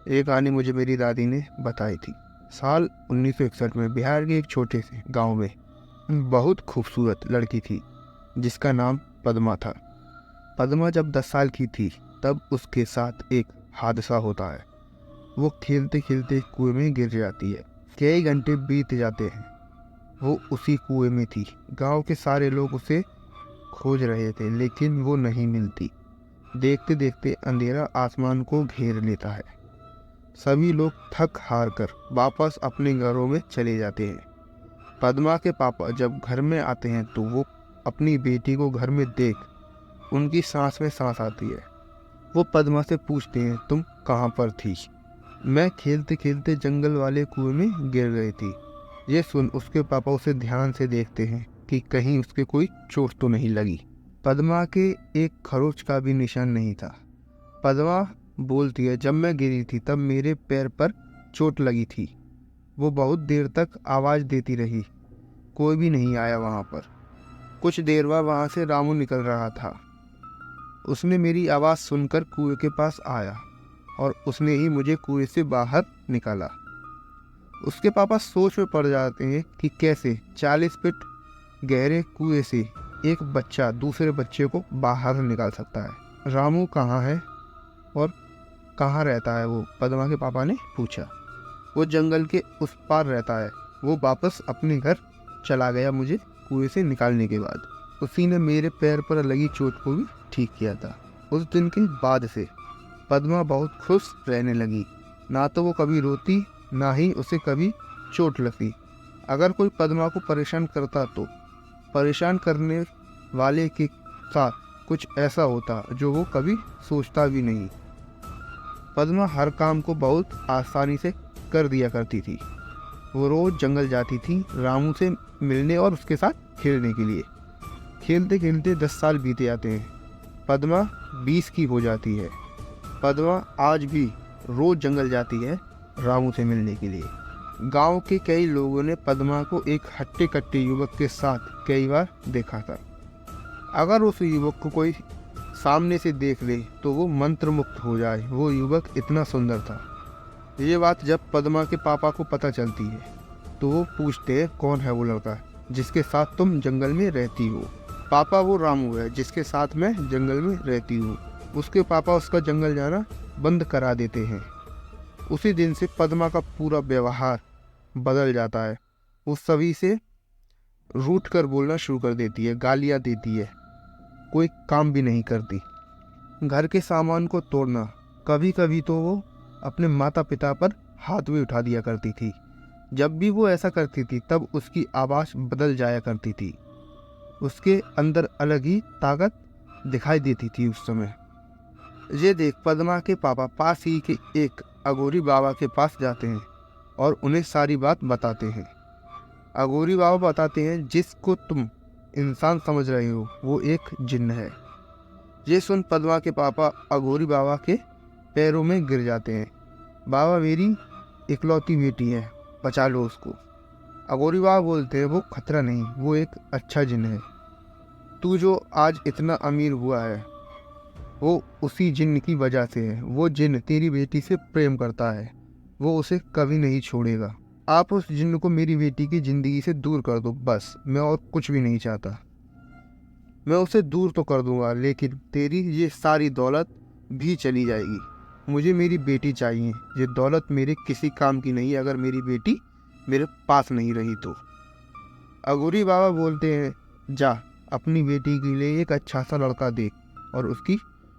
एक कहानी मुझे मेरी दादी ने बताई थी। साल 1961 में बिहार के एक छोटे से गांव में बहुत खूबसूरत लड़की थी जिसका नाम पद्मा था। पद्मा जब 10 साल की थी तब उसके साथ एक हादसा होता है। वो खेलते खेलते कुएं में गिर जाती है। कई घंटे बीत जाते हैं, वो उसी कुएं में थी। गांव के सारे लोग उसे खोज रहे थे लेकिन वो नहीं मिलती। देखते देखते अंधेरा आसमान को घेर लेता है। सभी लोग थक हार कर वापस अपने घरों में चले जाते हैं। पद्मा के पापा जब घर में आते हैं तो वो अपनी बेटी को घर में देख उनकी सांस में सांस आती है। वो पद्मा से पूछते हैं, तुम कहाँ पर थी? मैं खेलते खेलते जंगल वाले कुएं में गिर गई थी। ये सुन उसके पापा उसे ध्यान से देखते हैं कि कहीं उसके कोई चोट तो नहीं लगी। पद्मा के एक खरोच का भी निशान नहीं था। पद्मा बोलती है, जब मैं गिरी थी तब मेरे पैर पर चोट लगी थी। वो बहुत देर तक आवाज़ देती रही, कोई भी नहीं आया वहाँ पर। कुछ देर बाद वहाँ से रामू निकल रहा था। उसने मेरी आवाज़ सुनकर कुएं के पास आया और उसने ही मुझे कुएं से बाहर निकाला। उसके पापा सोच में पड़ जाते हैं कि कैसे 40 फीट गहरे कुएं से एक बच्चा दूसरे बच्चे को बाहर निकाल सकता है। रामू कहाँ है और कहाँ रहता है? वो पद्मा के पापा ने पूछा। वो जंगल के उस पार रहता है। वो वापस अपने घर चला गया मुझे कुएं से निकालने के बाद। उसी ने मेरे पैर पर लगी चोट को भी ठीक किया था। उस दिन के बाद से पद्मा बहुत खुश रहने लगी। ना तो वो कभी रोती, ना ही उसे कभी चोट लगती। अगर कोई पद्मा को परेशान करता तो परेशान करने वाले के साथ कुछ ऐसा होता जो वो कभी सोचता भी नहीं। पद्मा हर काम को बहुत आसानी से कर दिया करती थी। वो रोज जंगल जाती थी रामू से मिलने और उसके साथ खेलने के लिए। खेलते खेलते 10 साल बीते जाते हैं। पद्मा 20 की हो जाती है। पद्मा आज भी रोज जंगल जाती है रामू से मिलने के लिए। गांव के कई लोगों ने पद्मा को एक हट्टे कट्टे युवक के साथ कई बार देखा था। अगर उस युवक को कोई सामने से देख ले तो वो मंत्र मुक्त हो जाए। वो युवक इतना सुंदर था। ये बात जब पद्मा के पापा को पता चलती है तो वो पूछते हैं, कौन है वो लड़का जिसके साथ तुम जंगल में रहती हो? पापा, वो रामू है जिसके साथ मैं जंगल में रहती हूँ। उसके पापा उसका जंगल जाना बंद करा देते हैं। उसी दिन से पद्मा का पूरा व्यवहार बदल जाता है। वो सभी से रूठ कर बोलना शुरू कर देती है, गालियाँ देती है, कोई काम भी नहीं करती। घर के सामान को तोड़ना, कभी कभी तो वो अपने माता पिता पर हाथ भी उठा दिया करती थी। जब भी वो ऐसा करती थी तब उसकी आवाज़ बदल जाया करती थी। उसके अंदर अलग ही ताकत दिखाई देती थी उस समय। ये देख पद्मा के पापा पास ही के एक अघोरी बाबा के पास जाते हैं और उन्हें सारी बात बताते हैं। अघोरी बाबा बताते हैं, जिसको तुम इंसान समझ रहे हो वो एक जिन्न है। ये सुन पद्मा के पापा अघोरी बाबा के पैरों में गिर जाते हैं। बाबा, मेरी इकलौती बेटी है, बचा लो उसको। अघोरी बाबा बोलते हैं, वो खतरा नहीं, वो एक अच्छा जिन्न है। तू जो आज इतना अमीर हुआ है वो उसी जिन्न की वजह से है। वो जिन्न तेरी बेटी से प्रेम करता है, वो उसे कभी नहीं छोड़ेगा। आप उस जिन्न को मेरी बेटी की ज़िंदगी से दूर कर दो, बस। मैं और कुछ भी नहीं चाहता। मैं उसे दूर तो कर दूंगा लेकिन तेरी ये सारी दौलत भी चली जाएगी। मुझे मेरी बेटी चाहिए। ये दौलत मेरे किसी काम की नहीं अगर मेरी बेटी मेरे पास नहीं रही तो। अघोरी बाबा बोलते हैं, जा अपनी बेटी के लिए एक अच्छा सा लड़का देख और उसकी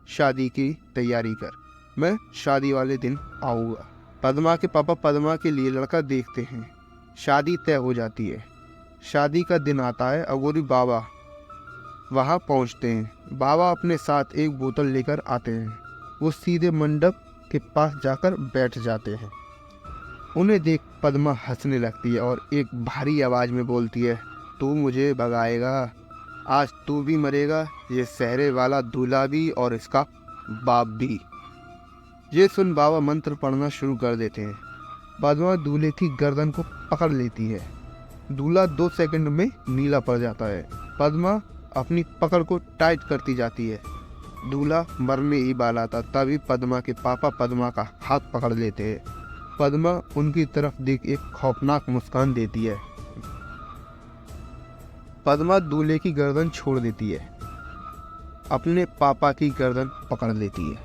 शादी की तैयारी कर। मैं शादी वाले दिन आऊँगा। पद्मा के पापा पद्मा के लिए लड़का देखते हैं। शादी तय हो जाती है। शादी का दिन आता है। अघोरी बाबा वहाँ पहुँचते हैं। बाबा अपने साथ एक बोतल लेकर आते हैं। वो सीधे मंडप के पास जाकर बैठ जाते हैं। उन्हें देख पद्मा हंसने लगती है और एक भारी आवाज़ में बोलती है, तू मुझे भगाएगा, आज तू भी मरेगा, ये सहरे वाला दूल्हा भी और इसका बाप भी। ये सुन बाबा मंत्र पढ़ना शुरू कर देते हैं। पद्मा दूल्हे की गर्दन को पकड़ लेती है। दूल्हा 2 सेकंड में नीला पड़ जाता है। पद्मा अपनी पकड़ को टाइट करती जाती है। दूल्हा मरने ही वाला था तभी पद्मा के पापा पद्मा का हाथ पकड़ लेते हैं। पद्मा उनकी तरफ देख एक खौफनाक मुस्कान देती है। पद्मा दूल्हे की गर्दन छोड़ देती है, अपने पापा की गर्दन पकड़ लेती है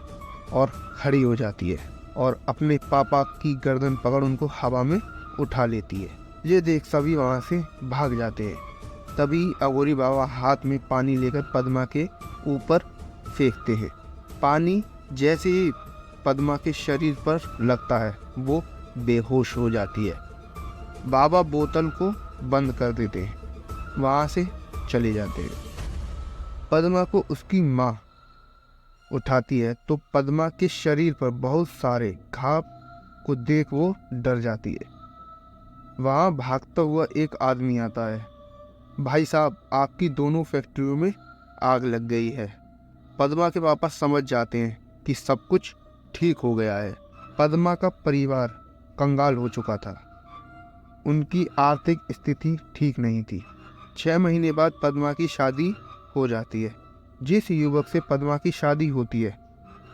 और खड़ी हो जाती है और अपने पापा की गर्दन पकड़ उनको हवा में उठा लेती है। ये देख सभी वहाँ से भाग जाते हैं। तभी अघोरी बाबा हाथ में पानी लेकर पद्मा के ऊपर फेंकते हैं। पानी जैसे ही पद्मा के शरीर पर लगता है वो बेहोश हो जाती है। बाबा बोतल को बंद कर देते हैं, वहाँ से चले जाते हैं। पद्मा को उसकी माँ उठाती है तो पद्मा के शरीर पर बहुत सारे घाव को देख वो डर जाती है। वहाँ भागता हुआ एक आदमी आता है। भाई साहब, आपकी दोनों फैक्ट्रियों में आग लग गई है। पद्मा के पापा समझ जाते हैं कि सब कुछ ठीक हो गया है। पद्मा का परिवार कंगाल हो चुका था, उनकी आर्थिक स्थिति ठीक नहीं थी। 6 महीने बाद पद्मा की शादी हो जाती है। जिस युवक से पद्मा की शादी होती है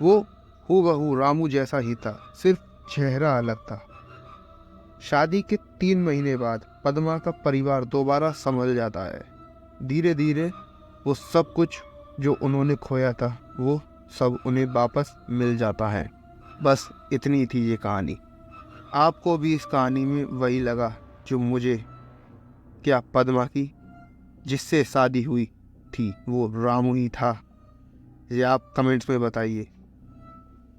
वो हूबहू रामू जैसा ही था, सिर्फ चेहरा अलग था। शादी के 3 महीने बाद पद्मा का परिवार दोबारा संभल जाता है। धीरे धीरे वो सब कुछ जो उन्होंने खोया था वो सब उन्हें वापस मिल जाता है। बस इतनी थी ये कहानी। आपको भी इस कहानी में वही लगा जो मुझे? क्या पद्मा की जिससे शादी हुई थी वो रामू ही था? ये आप कमेंट्स में बताइए।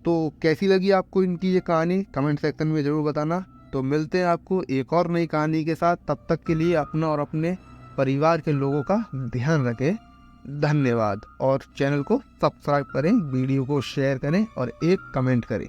तो कैसी लगी आपको इनकी ये कहानी कमेंट सेक्शन में ज़रूर बताना। तो मिलते हैं आपको एक और नई कहानी के साथ। तब तक के लिए अपना और अपने परिवार के लोगों का ध्यान रखें। धन्यवाद। और चैनल को सब्सक्राइब करें, वीडियो को शेयर करें और एक कमेंट करें।